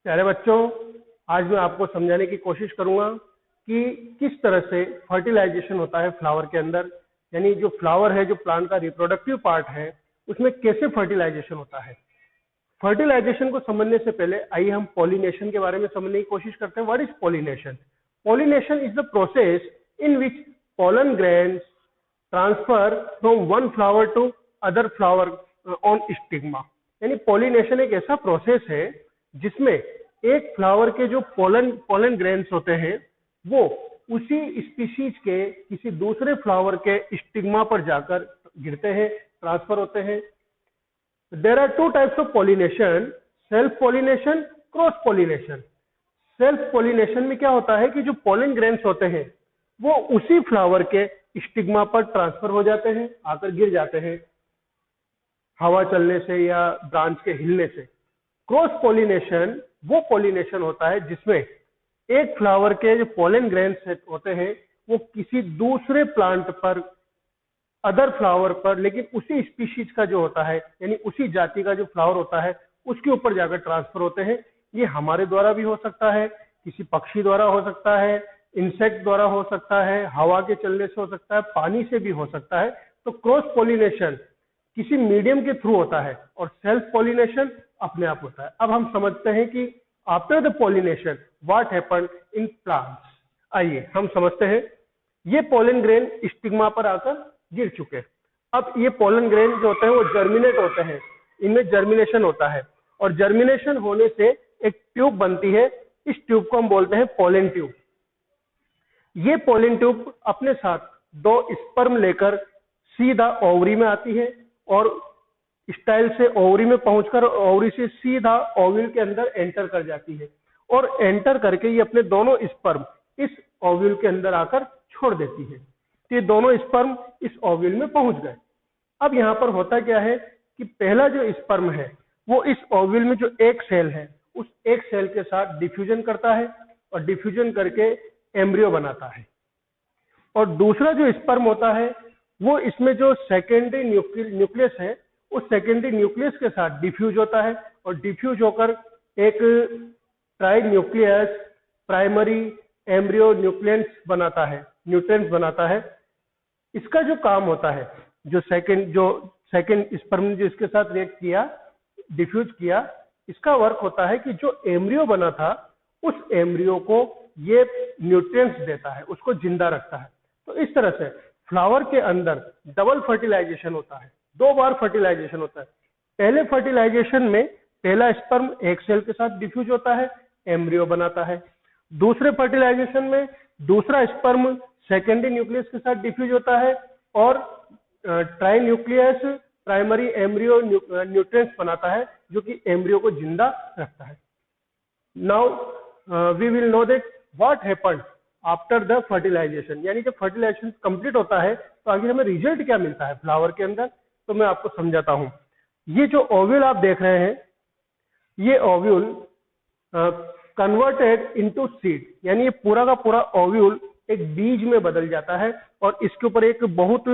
प्यारे बच्चों, आज मैं आपको समझाने की कोशिश करूंगा कि किस तरह से फर्टिलाइजेशन होता है फ्लावर के अंदर। यानी जो फ्लावर है, जो प्लांट का रिप्रोडक्टिव पार्ट है, उसमें कैसे फर्टिलाइजेशन होता है। फर्टिलाइजेशन को समझने से पहले आइए हम पॉलिनेशन के बारे में समझने की कोशिश करते हैं। What is pollination? Pollination is the process in which pollen grains transfer from one flower to other flower on stigma। यानी पॉलिनेशन एक ऐसा प्रोसेस है जिसमें एक फ्लावर के जो पोलन ग्रेन्स होते हैं वो उसी स्पीशीज के किसी दूसरे फ्लावर के स्टिग्मा पर जाकर गिरते हैं, ट्रांसफर होते हैं। There are two types of pollination, self pollination, cross pollination. Self pollination में क्या होता है कि जो पोलन ग्रेन्स होते हैं वो उसी फ्लावर के स्टिग्मा पर ट्रांसफर हो जाते हैं, आकर गिर जाते हैं हवा चलने से या ब्रांच के हिलने से। क्रॉस पॉलिनेशन वो पॉलिनेशन होता है जिसमें एक फ्लावर के जो पोलन ग्रेन्स होते हैं वो किसी दूसरे प्लांट पर, अदर फ्लावर पर, लेकिन उसी स्पीशीज का जो होता है, यानी उसी जाति का जो फ्लावर होता है उसके ऊपर जाकर ट्रांसफर होते हैं। ये हमारे द्वारा भी हो सकता है, किसी पक्षी द्वारा हो सकता है, इंसेक्ट द्वारा हो सकता है, हवा के चलने से हो सकता है, पानी से भी हो सकता है। तो क्रॉस पॉलिनेशन किसी मीडियम के थ्रू होता है और सेल्फ पॉलिनेशन अपने आप होता है। अब हम समझते हैं कि after the pollination what happened in plants. आइए हम समझते हैं। ये पोलन ग्रेन स्टिग्मा पर आकर गिर चुके। अब ये पोलन ग्रेन जो होते हैं वो जर्मिनेट होते हैं, इनमें जर्मिनेशन होता है और जर्मिनेशन होने से एक ट्यूब बनती है। इस ट्यूब को हम बोलते हैं पोलन ट्यूब। ये पोलन ट्यूब अपने साथ दो स्पर्म लेकर सीधा ओवरी में आती है और स्टाइल से ओवरी में पहुंचकर ओवरी से सीधा ओव्यूल के अंदर एंटर कर जाती है और एंटर करके ये अपने दोनों स्पर्म इस ओव्यूल के अंदर आकर छोड़ देती है। तो ये दोनों स्पर्म इस ओव्यूल में पहुंच गए। अब यहाँ पर होता क्या है कि पहला जो स्पर्म है वो इस ओव्यूल में जो एक सेल है उस एक सेल के साथ डिफ्यूजन करता है और डिफ्यूजन करके एम्ब्रियो बनाता है। और दूसरा जो स्पर्म होता है वो इसमें जो सेकेंडरी न्यूक्लियस है उस सेकेंडरी न्यूक्लियस के साथ डिफ्यूज होता है और डिफ्यूज होकर एक try nucleus primary embryo nutrients बनाता है। इसका जो काम होता है, जो सेकेंड स्पर्म ने जो इसके साथ रिएक्ट किया, डिफ्यूज किया, इसका वर्क होता है कि जो एम्ब्रियो बना था उस एम्ब्रियो को ये न्यूट्रिएंट्स देता है, उसको जिंदा रखता है। तो इस तरह से फ्लावर के अंदर डबल फर्टिलाइजेशन होता है, दो बार फर्टिलाइजेशन होता है। पहले फर्टिलाइजेशन में पहला स्पर्म एक सेल के साथ डिफ्यूज होता है, एम्ब्रियो बनाता है। दूसरे फर्टिलाइजेशन में दूसरा स्पर्म सेकेंडरी न्यूक्लियस के साथ डिफ्यूज होता है और tri nucleus primary embryo nutrients बनाता है जो कि एम्ब्रियो को जिंदा रखता है। Now we will know that what happened after the fertilisation. यानी जब फर्टिलाइजेशन कंप्लीट होता है तो आगे हमें रिजल्ट क्या मिलता है फ्लावर के अंदर, तो मैं आपको समझाता हूं। ये जो ओव्यूल आप देख रहे हैं, ये ओव्यूल कन्वर्टेड इनटू सीड, यानी ये पूरा का पूरा ओव्यूल एक बीज में बदल जाता है और इसके ऊपर एक बहुत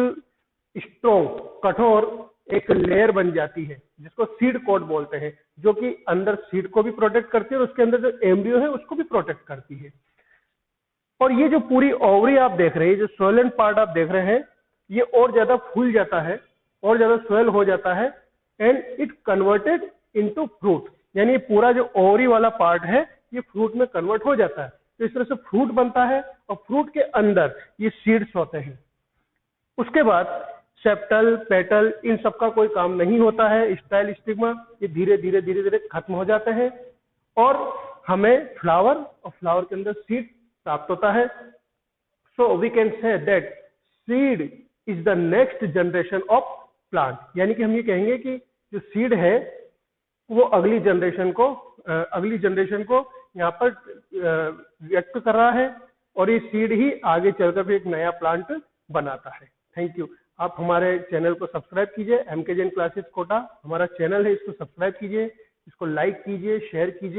स्ट्रॉन्ग, कठोर एक लेयर बन जाती है जिसको सीड कोट बोलते हैं, जो कि अंदर सीड को भी प्रोटेक्ट करती है और उसके अंदर जो एम्ब्रियो है उसको भी प्रोटेक्ट करती है। और ये जो पूरी ओवरी आप देख रहे हैं, जो स्वेलन पार्ट आप देख रहे हैं, ये और ज्यादा फूल जाता है और ज्यादा स्वेल हो जाता है and it converted into fruit. यानी पूरा जो ओवरी वाला पार्ट है ये फ्रूट में कन्वर्ट हो जाता है। तो इस तरह से फ्रूट बनता है और फ्रूट के अंदर ये सीड्स होते हैं। उसके बाद सेप्टल, पेटल, इन सब का कोई काम नहीं होता है। स्टाइल, स्टिग्मा ये धीरे धीरे खत्म हो जाते हैं और हमें फ्लावर और फ्लावर के अंदर सीड प्राप्त होता है। So we can say that seed is the next generation of plant. यानी कि हम ये कहेंगे कि जो सीड है वो अगली जनरेशन को यहाँ पर व्यक्त कर रहा है और ये सीड ही आगे चलकर भी एक नया प्लांट बनाता है। Thank you. आप हमारे चैनल को सब्सक्राइब कीजिए। एमके जैन क्लासेस कोटा हमारा चैनल है, इसको सब्सक्राइब कीजिए, इसको लाइक कीजिए, शेयर कीजिए।